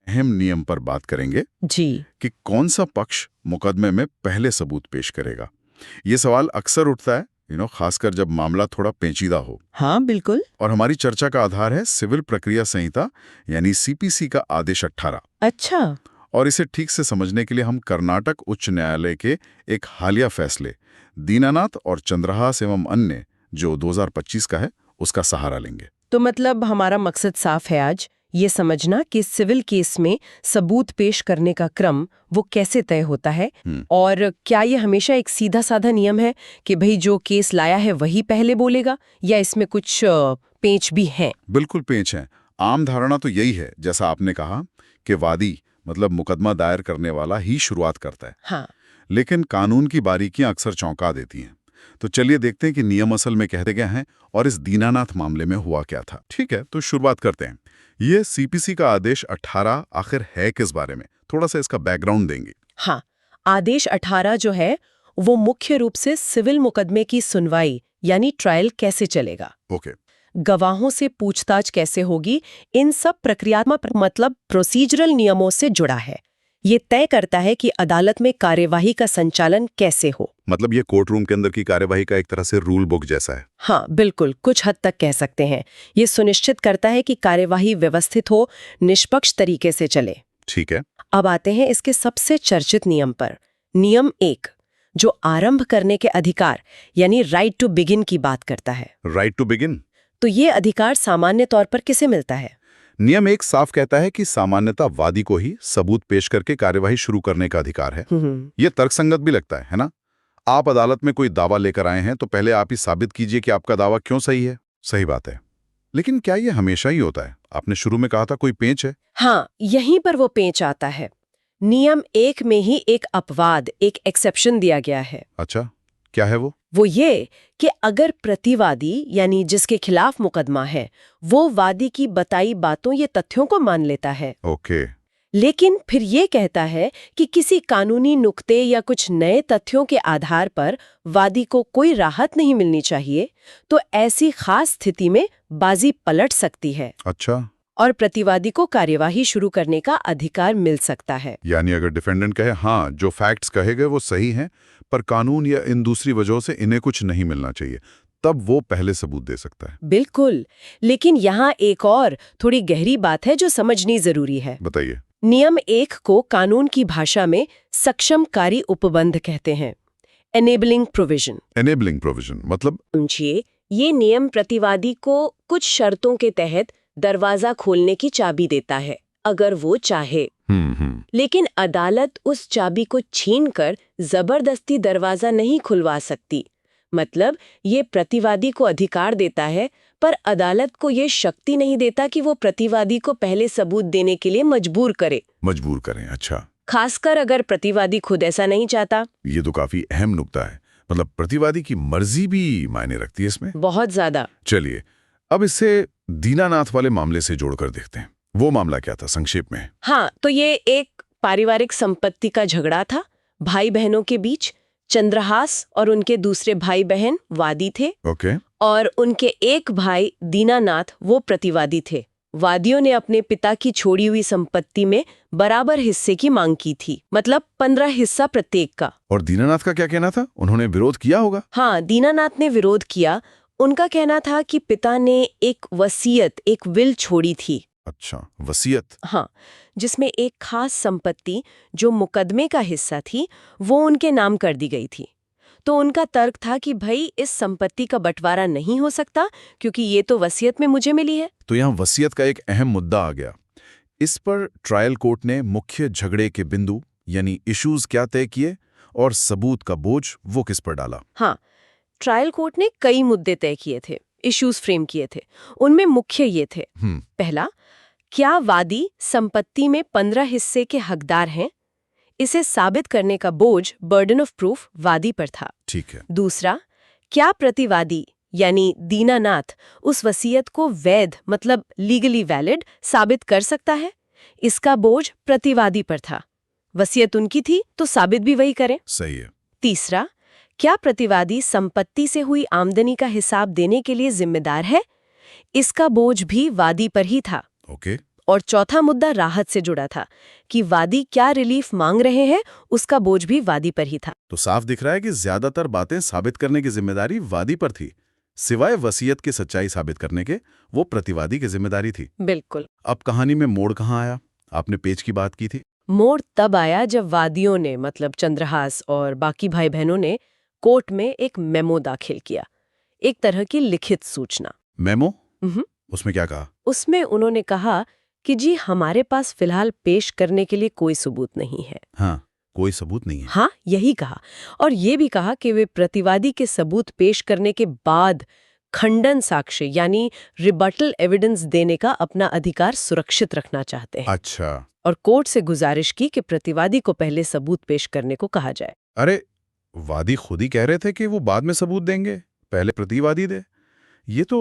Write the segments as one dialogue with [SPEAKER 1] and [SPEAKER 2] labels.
[SPEAKER 1] अहम नियम पर बात करेंगे
[SPEAKER 2] जी।
[SPEAKER 1] कि कौन सा पक्ष मुकदमे में पहले सबूत पेश करेगा। ये सवाल अक्सर उठता है, खासकर जब मामला थोड़ा पेचीदा हो।
[SPEAKER 2] हाँ बिल्कुल।
[SPEAKER 1] और हमारी चर्चा का आधार है सिविल प्रक्रिया संहिता यानी सीपीसी का आदेश 18।
[SPEAKER 2] अच्छा।
[SPEAKER 1] और इसे ठीक से समझने के लिए हम कर्नाटक उच्च न्यायालय के एक हालिया फैसले दीनानाथ और चंद्रहास एवं अन्य जो 2025 का है उसका सहारा लेंगे।
[SPEAKER 2] तो मतलब हमारा मकसद साफ है आज ये समझना कि सिविल केस में सबूत पेश करने का क्रम वो कैसे तय होता है और क्या ये हमेशा एक सीधा साधा नियम है कि भाई जो केस लाया है वही पहले बोलेगा या इसमें कुछ पेंच भी हैं।
[SPEAKER 1] बिल्कुल पेंच है। आम धारणा तो यही है, जैसा आपने कहा, कि वादी मतलब मुकदमा दायर करने वाला ही शुरुआत करता है।
[SPEAKER 2] हाँ।
[SPEAKER 1] लेकिन कानून की बारीकियां अक्सर चौंका देती हैं। तो चलिए देखते हैं कि नियम असल में कहते क्या हैं और इस दीनानाथ मामले में हुआ क्या था। ठीक है, तो शुरुआत करते हैं। ये सीपीसी का आदेश 18 आखिर है किस बारे में, थोड़ा सा इसका बैकग्राउंड देंगे।
[SPEAKER 2] हाँ, आदेश 18 जो है वो मुख्य रूप से सिविल मुकदमे की सुनवाई यानी ट्रायल कैसे चलेगा,
[SPEAKER 1] ओके।
[SPEAKER 2] गवाहों से पूछताछ कैसे होगी, इन सब प्रक्रियात्मक मतलब प्रोसीजरल नियमों से जुड़ा है। ये तय करता है कि अदालत में कार्यवाही का संचालन कैसे हो।
[SPEAKER 1] मतलब ये कोर्ट रूम के अंदर की कार्यवाही का एक तरह से रूल बुक जैसा है।
[SPEAKER 2] हाँ बिल्कुल, कुछ हद तक कह सकते हैं। ये सुनिश्चित करता है कि कार्यवाही व्यवस्थित हो, निष्पक्ष तरीके से चले।
[SPEAKER 1] ठीक है।
[SPEAKER 2] अब आते हैं इसके सबसे चर्चित नियम पर। नियम 1 जो आरंभ करने के अधिकार यानी राइट टू बिगिन की बात करता है।
[SPEAKER 1] Right to begin.
[SPEAKER 2] तो ये अधिकार सामान्य तौर पर किसे मिलता है?
[SPEAKER 1] नियम 1 साफ कहता है कि सामान्यतः वादी को ही सबूत पेश करके कार्यवाही शुरू करने का अधिकार है। ये तर्कसंगत भी लगता है ना? आप अदालत में कोई दावा लेकर आए हैं तो पहले आप ही साबित कीजिए कि आपका दावा क्यों सही है। सही बात है, लेकिन क्या ये हमेशा ही होता है? आपने शुरू में कहा था कोई पेंच है।
[SPEAKER 2] हाँ, यहीं पर वो पेंच आता है। नियम 1 में ही एक अपवाद, एक एक्सेप्शन दिया गया है।
[SPEAKER 1] अच्छा, क्या है वो?
[SPEAKER 2] वो ये कि अगर प्रतिवादी यानी जिसके खिलाफ मुकदमा है वो वादी की बताई बातों या तथ्यों को मान लेता है।
[SPEAKER 1] ओके।
[SPEAKER 2] लेकिन फिर ये कहता है कि किसी कानूनी नुक्ते या कुछ नए तथ्यों के आधार पर वादी को कोई राहत नहीं मिलनी चाहिए, तो ऐसी खास स्थिति में बाजी पलट सकती है।
[SPEAKER 1] अच्छा।
[SPEAKER 2] और प्रतिवादी को कार्यवाही शुरू करने का अधिकार मिल सकता है।
[SPEAKER 1] यानी अगर डिफेंडेंट कहे हाँ जो फैक्ट्स कहे गए वो सही हैं, पर कानून या इन दूसरी वजहों से इन्हें कुछ नहीं मिलना चाहिए, तब वो पहले सबूत दे सकता है।
[SPEAKER 2] बिल्कुल, लेकिन यहाँ एक और थोड़ी गहरी बात है जो समझनी जरूरी है।
[SPEAKER 1] बताइए।
[SPEAKER 2] नियम 1 को कानून की भाषा में सक्षमकारी उपबंध कहते हैं, एनेबलिंग प्रोविजन।
[SPEAKER 1] एनेबलिंग प्रोविजन मतलब?
[SPEAKER 2] समझिए, ये नियम प्रतिवादी को कुछ शर्तों के तहत दरवाजा खोलने की चाबी देता है अगर वो चाहे। लेकिन अदालत उस चाबी को छीनकर जबरदस्ती दरवाजा नहीं खुलवा सकती। मतलब ये प्रतिवादी को अधिकार देता है, पर अदालत को ये शक्ति नहीं देता कि वो प्रतिवादी को पहले सबूत देने के लिए मजबूर करें। अच्छा। खासकर अगर प्रतिवादी खुद ऐसा नहीं चाहता।
[SPEAKER 1] ये तो काफी अहम नुक्ता है, मतलब प्रतिवादी की मर्जी भी मायने रखती है इसमें।
[SPEAKER 2] बहुत ज्यादा।
[SPEAKER 1] चलिए अब इससे दीनानाथ वाले मामले से जोड़कर देखते हैं। वो मामला क्या था संक्षेप में?
[SPEAKER 2] हाँ, तो ये एक पारिवारिक संपत्ति का झगड़ा था भाई बहनों के बीच। चंद्रहास और उनके दूसरे भाई बहन वादी थे।
[SPEAKER 1] ओके।
[SPEAKER 2] और उनके एक भाई दीनानाथ वो प्रतिवादी थे। वादियों ने अपने पिता की छोड़ी हुई संपत्ति में बराबर हिस्से की मांग की थी, मतलब 15 हिस्सा प्रत्येक का।
[SPEAKER 1] और दीनानाथ का क्या कहना था? उन्होंने विरोध किया होगा।
[SPEAKER 2] हाँ, दीनानाथ ने विरोध किया। उनका कहना था कि पिता ने एक वसीयत, एक विल छोड़ी थी।
[SPEAKER 1] अच्छा, वसीयत।
[SPEAKER 2] हाँ, जिसमें एक खास संपत्ति जो मुकदमे का हिस्सा थी वो उनके नाम कर दी गई थी। तो उनका तर्क था कि भाई इस संपत्ति का बंटवारा नहीं हो सकता क्योंकि ये तो वसीयत में मुझे मिली है।
[SPEAKER 1] तो यहाँ वसीयत का एक अहम मुद्दा आ गया। इस पर ट्रायल कोर्ट ने मुख्य झगड़े के बिंदु यानी इश्यूज क्या तय किए और सबूत का बोझ वो किस पर डाला?
[SPEAKER 2] हाँ, ट्रायल कोर्ट ने कई मुद्दे तय किए थे, इश्यूज फ्रेम किए थे। उनमें मुख्य ये थे। पहला, क्या वादी संपत्ति में 15 हिस्से के हकदार हैं? इसे साबित करने का बोझ, बर्डन ऑफ प्रूफ, वादी पर था।
[SPEAKER 1] ठीक है।
[SPEAKER 2] दूसरा, क्या प्रतिवादी यानी दीनानाथ उस वसीयत को वैध मतलब लीगली वैलिड साबित कर सकता है? इसका बोझ प्रतिवादी पर था। वसीयत उनकी थी तो साबित भी वही करें।
[SPEAKER 1] सही है।
[SPEAKER 2] तीसरा, क्या प्रतिवादी संपत्ति से हुई आमदनी का हिसाब देने के लिए जिम्मेदार है? इसका बोझ भी वादी पर ही था।
[SPEAKER 1] ओके,
[SPEAKER 2] और चौथा मुद्दा राहत से जुड़ा था कि वादी क्या रिलीफ मांग रहे हैं उसका बोझ भी वादी पर ही था।
[SPEAKER 1] तो साफ दिख रहा है कि ज्यादातर बातें साबित करने की जिम्मेदारी वादी पर थी, सिवाय वसीयत की सच्चाई साबित करने के वो प्रतिवादी की जिम्मेदारी थी।
[SPEAKER 2] बिल्कुल।
[SPEAKER 1] अब कहानी में मोड़ कहाँ आया? आपने पेच की बात की थी।
[SPEAKER 2] मोड़ तब आया जब वादियों ने मतलब चंद्रहास और बाकी भाई बहनों ने कोर्ट में एक मेमो दाखिल किया, एक तरह की लिखित सूचना।
[SPEAKER 1] मेमो? उसमें क्या कहा?
[SPEAKER 2] उसमें उन्होंने कहा कि जी हमारे पास फिलहाल पेश करने के लिए कोई सबूत नहीं है।
[SPEAKER 1] हाँ, कोई सबूत नहीं है।
[SPEAKER 2] हाँ, यही कहा। और ये भी कहा कि वे प्रतिवादी के सबूत पेश करने के बाद खंडन साक्ष्य यानी रिबटल एविडेंस देने का अपना अधिकार सुरक्षित रखना चाहते हैं।
[SPEAKER 1] अच्छा।
[SPEAKER 2] और कोर्ट से गुजारिश की कि प्रतिवादी को पहले सबूत पेश करने को कहा जाए।
[SPEAKER 1] अरे, वादी खुद ही कह रहे थे कि वो बाद में सबूत देंगे, पहले प्रतिवादी दे। ये तो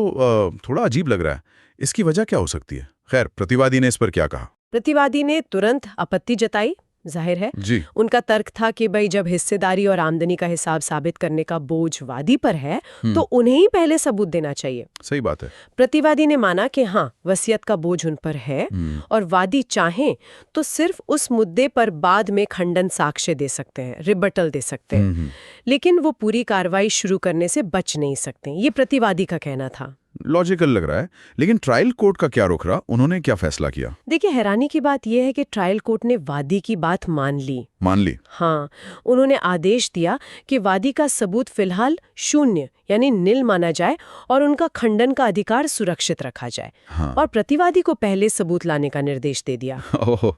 [SPEAKER 1] थोड़ा अजीब लग रहा है। इसकी वजह क्या हो सकती है? खैर, प्रतिवादी ने इस पर क्या कहा?
[SPEAKER 2] प्रतिवादी ने तुरंत आपत्ति जताई, जाहिर है।
[SPEAKER 1] जी।
[SPEAKER 2] उनका तर्क था कि भाई जब हिस्सेदारी और आमदनी का हिसाब साबित करने का बोझ वादी पर है तो उन्हें ही पहले सबूत देना चाहिए।
[SPEAKER 1] सही बात है।
[SPEAKER 2] प्रतिवादी ने माना कि हाँ, वसीयत का बोझ उन पर है और वादी चाहें तो सिर्फ उस मुद्दे पर बाद में खंडन साक्ष्य दे सकते हैं, रिबटल दे सकते हैं, लेकिन वो पूरी कार्रवाई शुरू करने से बच नहीं सकते। ये प्रतिवादी का कहना था।
[SPEAKER 1] लॉजिकल लग रहा है, लेकिन ट्रायल कोर्ट का क्या रुख रहा? उन्होंने क्या फैसला किया?
[SPEAKER 2] देखिए, हैरानी की बात यह है कि ट्रायल कोर्ट ने वादी की बात मान ली। हाँ, उन्होंने आदेश दिया कि वादी का सबूत फिलहाल शून्य यानी निल माना जाए और उनका खंडन का अधिकार सुरक्षित रखा जाए।
[SPEAKER 1] हाँ।
[SPEAKER 2] और प्रतिवादी को पहले सबूत लाने का निर्देश दे दिया।
[SPEAKER 1] ओह,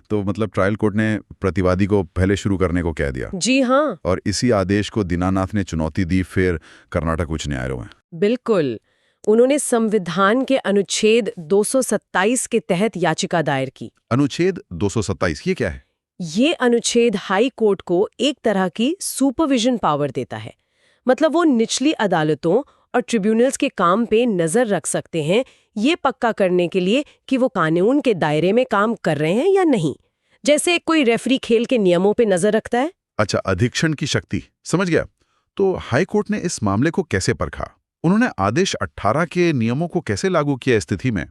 [SPEAKER 1] तो मतलब ट्रायल कोर्ट ने प्रतिवादी को पहले शुरू करने को कह दिया।
[SPEAKER 2] जी हाँ।
[SPEAKER 1] और इसी आदेश को दीनानाथ ने चुनौती दी, फिर कर्नाटक उच्च न्यायालय में।
[SPEAKER 2] बिल्कुल। उन्होंने संविधान के अनुच्छेद 227 के तहत याचिका दायर की।
[SPEAKER 1] अनुच्छेद 227 ये क्या है?
[SPEAKER 2] ये अनुच्छेद हाई कोर्ट को एक तरह की सुपरविजन पावर देता है। मतलब वो निचली अदालतों और ट्रिब्यूनल्स के काम पे नजर रख सकते हैं, ये पक्का करने के लिए कि वो कानून के दायरे में काम कर रहे हैं या नहीं। जैसे कोई रेफरी खेल के नियमों पे नजर रखता है।
[SPEAKER 1] अच्छा, अधीक्षण की शक्ति, समझ गया। तो हाई कोर्ट ने इस मामले को कैसे परखा? उन्होंने आदेश 18 के नियमों को कैसे लागू किया इस स्थिति में?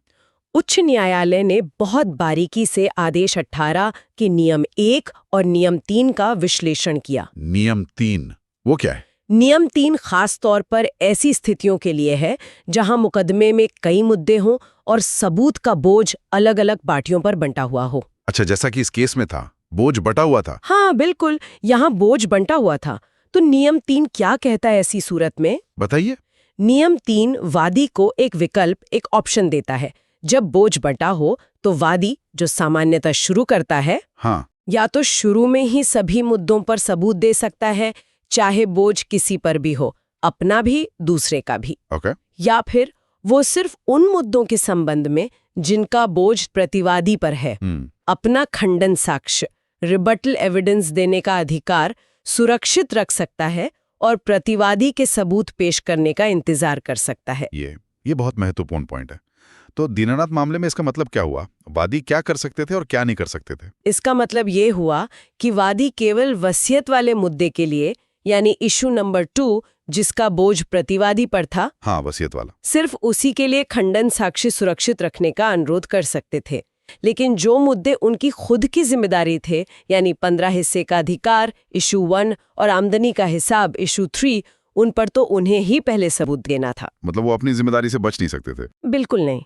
[SPEAKER 2] उच्च न्यायालय ने बहुत बारीकी से आदेश 18 के नियम 1 और नियम 3 का विश्लेषण किया।
[SPEAKER 1] नियम 3 वो क्या है?
[SPEAKER 2] नियम 3 खास तौर पर ऐसी स्थितियों के लिए है जहां मुकदमे में कई मुद्दे हों और सबूत का बोझ अलग अलग पार्टियों पर बंटा हुआ हो।
[SPEAKER 1] अच्छा, जैसा कि इस केस में था, बोझ बटा हुआ था।
[SPEAKER 2] हाँ बिल्कुल, यहाँ बोझ बंटा हुआ था। तो नियम 3 क्या कहता है ऐसी सूरत में?
[SPEAKER 1] बताइए।
[SPEAKER 2] नियम 3 वादी को एक विकल्प, एक ऑप्शन देता है। जब बोझ बटा हो तो वादी, जो सामान्यतः शुरू करता है,
[SPEAKER 1] हाँ,
[SPEAKER 2] या तो शुरू में ही सभी मुद्दों पर सबूत दे सकता है, चाहे बोझ किसी पर भी हो, अपना भी दूसरे का भी।
[SPEAKER 1] ओके।
[SPEAKER 2] या फिर वो सिर्फ उन मुद्दों के संबंध में जिनका बोझ प्रतिवादी पर है, अपना खंडन साक्ष्य, रिबटल एविडेंस देने का अधिकार सुरक्षित रख सकता है और प्रतिवादी के सबूत पेश करने का इंतजार कर सकता है।
[SPEAKER 1] ये बहुत महत्वपूर्ण पॉइंट है। तो दीनानाथ मामले में इसका मतलब क्या हुआ? वादी क्या कर सकते थे और क्या नहीं कर सकते थे?
[SPEAKER 2] इसका मतलब ये हुआ कि वादी केवल वसीयत वाले मुद्दे के लिए, यानी इशू नंबर 2 जिसका बोझ प्रतिवादी पर था,
[SPEAKER 1] हाँ, वसीयत वाला,
[SPEAKER 2] सिर्फ उसी के लिए खंडन साक्ष्य सुरक्षित रखने का अनुरोध कर सकते थे। लेकिन जो मुद्दे उनकी खुद की जिम्मेदारी थे, यानी 15 हिस्से का अधिकार इशू 1 और आमदनी का हिसाब इशू 3, उन पर तो उन्हें ही पहले सबूत देना था।
[SPEAKER 1] मतलब वो अपनी जिम्मेदारी से बच नहीं सकते थे?
[SPEAKER 2] बिल्कुल नहीं।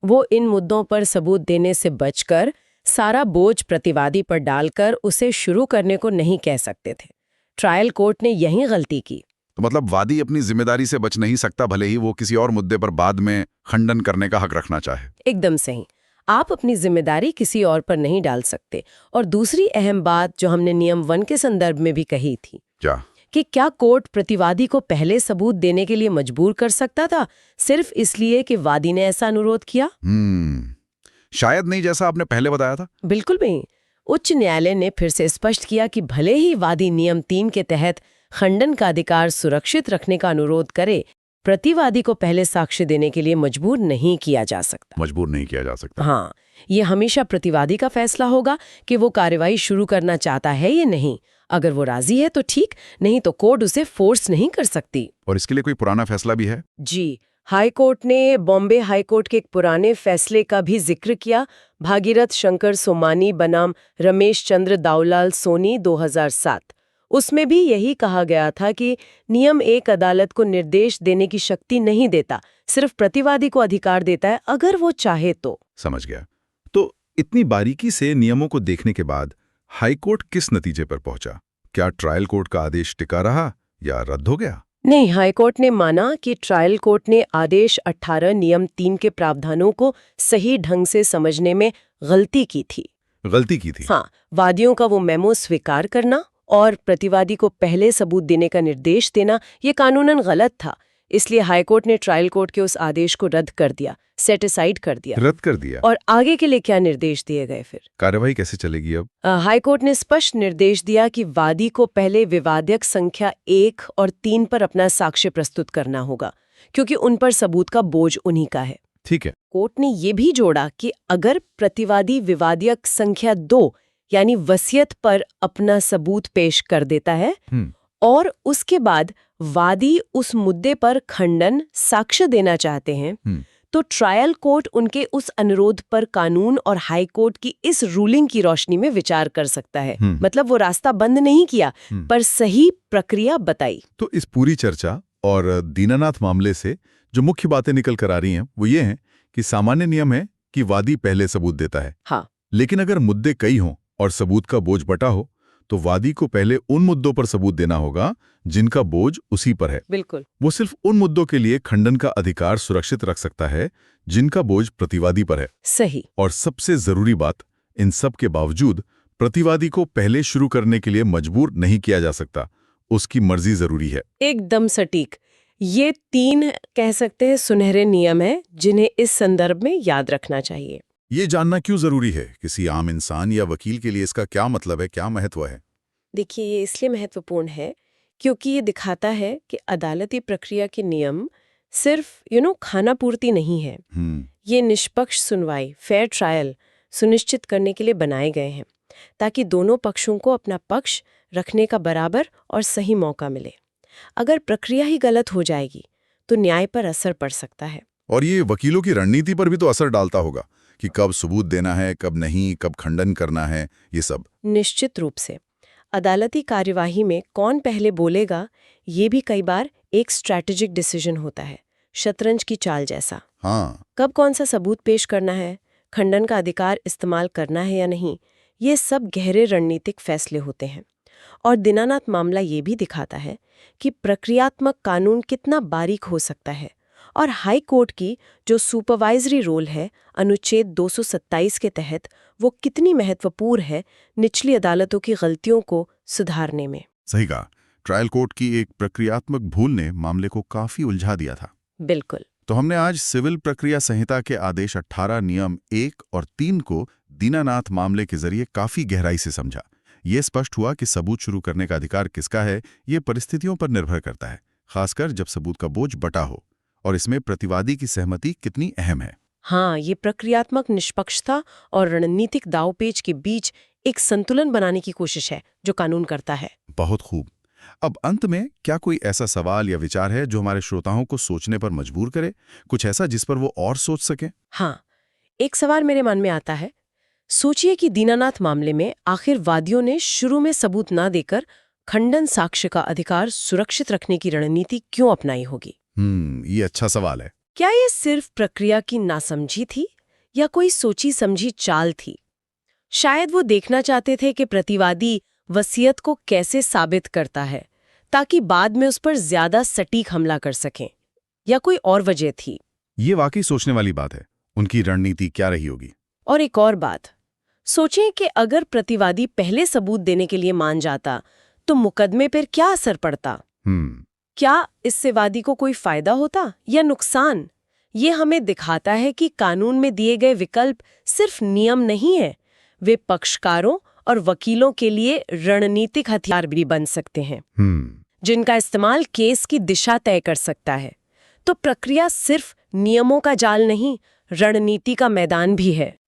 [SPEAKER 2] वो इन मुद्दों पर सबूत देने से बचकर सारा बोझ प्रतिवादी पर डालकर उसे शुरू करने को नहीं कह सकते थे। ट्रायल कोर्ट ने यही गलती की।
[SPEAKER 1] तो मतलब वादी अपनी जिम्मेदारी से बच नहीं सकता, भले ही वो किसी और मुद्दे पर बाद में खंडन करने का हक रखना चाहे।
[SPEAKER 2] एकदम सही। आप अपनी जिम्मेदारी किसी और पर नहीं डाल सकते। और दूसरी अहम बात जो हमने नियम 1 के संदर्भ में भी कही थी,
[SPEAKER 1] क्या?
[SPEAKER 2] कि क्या कोर्ट प्रतिवादी को पहले सबूत देने के लिए मजबूर कर सकता था सिर्फ इसलिए कि वादी ने ऐसा अनुरोध किया?
[SPEAKER 1] शायद नहीं, जैसा आपने पहले बताया था।
[SPEAKER 2] बिल्कुल नहीं। उच्च न्यायालय ने फिर से स्पष्ट किया कि भले ही वादी नियम 3 के तहत खंडन का अधिकार सुरक्षित रखने का अनुरोध करे, प्रतिवादी को पहले साक्ष्य देने के लिए मजबूर नहीं किया जा सकता।
[SPEAKER 1] मजबूर नहीं किया जा सकता।
[SPEAKER 2] हाँ, ये हमेशा प्रतिवादी का फैसला होगा कि वो कार्रवाई शुरू करना चाहता है या नहीं। अगर वो राजी है तो ठीक, नहीं तो कोर्ट उसे फोर्स नहीं कर सकती।
[SPEAKER 1] और इसके लिए कोई पुराना फैसला भी है?
[SPEAKER 2] जी हाई कोर्ट ने बॉम्बे हाई कोर्ट के एक पुराने फैसले का भी जिक्र किया, भागीरथ शंकर सोमानी बनाम रमेश चंद्र दाऊलाल सोनी 2007। उसमें भी यही कहा गया था कि नियम एक अदालत को निर्देश देने की शक्ति नहीं देता, सिर्फ प्रतिवादी को अधिकार देता है अगर वो चाहे तो।
[SPEAKER 1] समझ गया। तो इतनी बारीकी से नियमों को देखने के बाद हाईकोर्ट किस नतीजे पर पहुंचा? क्या ट्रायल कोर्ट का आदेश टिका रहा या रद्द हो गया?
[SPEAKER 2] नहीं, हाईकोर्ट ने माना कि ट्रायल कोर्ट ने आदेश 18 नियम 3 के प्रावधानों को सही ढंग से समझने में गलती की थी। हाँ, वादियों का वो मेमो स्वीकार करना और प्रतिवादी को पहले सबूत देने का निर्देश देना ये कानूनन गलत था। इसलिए हाईकोर्ट ने ट्रायल कोर्ट के उस आदेश को रद्द कर दिया, सेट असाइड कर दिया। और आगे के लिए क्या निर्देश दिए गए फिर?
[SPEAKER 1] कार्यवाही कैसे चलेगी अब?
[SPEAKER 2] हाईकोर्ट ने स्पष्ट निर्देश दिया कि वादी को पहले विवादक संख्या 1 और 3 पर अपना साक्ष्य प्रस्तुत करना होगा, क्योंकि उन पर सबूत का बोझ उन्हीं का है।
[SPEAKER 1] ठीक है।
[SPEAKER 2] कोर्ट ने ये भी जोड़ा कि अगर प्रतिवादी विवादक संख्या 2 यानी वसीयत पर अपना सबूत पेश कर देता है और उसके बाद वादी उस मुद्दे पर खंडन साक्ष्य देना चाहते हैं, तो ट्रायल कोर्ट उनके उस अनुरोध पर कानून और हाई कोर्ट की इस रूलिंग की रोशनी में विचार कर सकता है। मतलब वो रास्ता बंद नहीं किया, पर सही प्रक्रिया बताई।
[SPEAKER 1] तो इस पूरी चर्चा और दीनानाथ मामले से जो मुख्य बातें निकल कर आ रही हैं वो ये हैं कि सामान्य नियम है कि वादी पहले सबूत देता है।
[SPEAKER 2] हाँ।
[SPEAKER 1] लेकिन अगर मुद्दे कई हों और सबूत का बोझ बटा हो तो वादी को पहले उन मुद्दों पर सबूत देना होगा जिनका बोझ उसी पर है।
[SPEAKER 2] बिल्कुल।
[SPEAKER 1] वो सिर्फ उन मुद्दों के लिए खंडन का अधिकार सुरक्षित रख सकता है जिनका बोझ प्रतिवादी पर है।
[SPEAKER 2] सही।
[SPEAKER 1] और सबसे जरूरी बात, इन सब के बावजूद प्रतिवादी को पहले शुरू करने के लिए मजबूर नहीं किया जा सकता, उसकी मर्जी जरूरी है।
[SPEAKER 2] एकदम सटीक। ये 3 कह सकते हैं सुनहरे नियम हैं जिन्हें इस संदर्भ में याद रखना चाहिए।
[SPEAKER 1] ये जानना क्यों जरूरी है? किसी आम इंसान या वकील के लिए इसका क्या मतलब है, क्या महत्व है?
[SPEAKER 2] देखिए, ये इसलिए महत्वपूर्ण है क्योंकि ये दिखाता है कि अदालती प्रक्रिया के नियम सिर्फ खाना पूर्ति नहीं है। ये निष्पक्ष सुनवाई, फेयर ट्रायल सुनिश्चित करने के लिए बनाए गए हैं, ताकि दोनों पक्षों को अपना पक्ष रखने का बराबर और सही मौका मिले। अगर प्रक्रिया ही गलत हो जाएगी तो न्याय पर असर पड़ सकता है।
[SPEAKER 1] और ये वकीलों की रणनीति पर भी तो असर डालता होगा कि कब सबूत देना है, कब नहीं, कब खंडन करना है, ये सब।
[SPEAKER 2] निश्चित रूप से अदालती कार्यवाही में कौन पहले बोलेगा, ये भी कई बार एक स्ट्रैटेजिक डिसीजन होता है, शतरंज की चाल जैसा।
[SPEAKER 1] हाँ।
[SPEAKER 2] कब कौन सा सबूत पेश करना है, खंडन का अधिकार इस्तेमाल करना है या नहीं, ये सब गहरे रणनीतिक फैसले होते हैं। और दीनानाथ मामला ये भी दिखाता है कि प्रक्रियात्मक कानून कितना बारीक हो सकता है और हाई कोर्ट की जो सुपरवाइजरी रोल है अनुच्छेद 227 के तहत, वो कितनी महत्वपूर्ण है निचली अदालतों की गलतियों को सुधारने में।
[SPEAKER 1] सही कहा। ट्रायल कोर्ट की एक प्रक्रियात्मक भूल ने मामले को काफी उलझा दिया था।
[SPEAKER 2] बिल्कुल।
[SPEAKER 1] तो हमने आज सिविल प्रक्रिया संहिता के आदेश 18 नियम 1 और 3 को दीनानाथ मामले के जरिए काफी गहराई से समझा। ये स्पष्ट हुआ कि सबूत शुरू करने का अधिकार किसका है, ये परिस्थितियों पर निर्भर करता है, खासकर जब सबूत का बोझ बटा हो, और इसमें प्रतिवादी की सहमति कितनी अहम है।
[SPEAKER 2] हाँ, ये प्रक्रियात्मक निष्पक्षता और रणनीतिक दांवपेच के बीच एक संतुलन बनाने की कोशिश है जो कानून करता है।
[SPEAKER 1] बहुत खूब। अब अंत में क्या कोई ऐसा सवाल या विचार है जो हमारे श्रोताओं को सोचने पर मजबूर करे, कुछ ऐसा जिस पर वो और सोच सके?
[SPEAKER 2] हाँ, एक सवाल मेरे मन में आता है। सोचिए कि दीनानाथ मामले में आखिर वादियों ने शुरू में सबूत ना देकर खंडन साक्ष्य का अधिकार सुरक्षित रखने की रणनीति क्यों अपनाई होगी?
[SPEAKER 1] ये अच्छा सवाल है।
[SPEAKER 2] क्या ये सिर्फ प्रक्रिया की नासमझी थी या कोई सोची समझी चाल थी? शायद वो देखना चाहते थे कि प्रतिवादी वसीयत को कैसे साबित करता है ताकि बाद में उस पर ज्यादा सटीक हमला कर सकें, या कोई और वजह थी?
[SPEAKER 1] ये वाकई सोचने वाली बात है। उनकी रणनीति क्या रही होगी?
[SPEAKER 2] और एक और बात, सोचें कि अगर प्रतिवादी पहले सबूत देने के लिए मान जाता तो मुकदमे पर क्या असर पड़ता? क्या इससे वादी को कोई फायदा होता या नुकसान? ये हमें दिखाता है कि कानून में दिए गए विकल्प सिर्फ नियम नहीं है, वे पक्षकारों और वकीलों के लिए रणनीतिक हथियार भी बन सकते हैं, जिनका इस्तेमाल केस की दिशा तय कर सकता है। तो प्रक्रिया सिर्फ नियमों का जाल नहीं, रणनीति का मैदान भी है।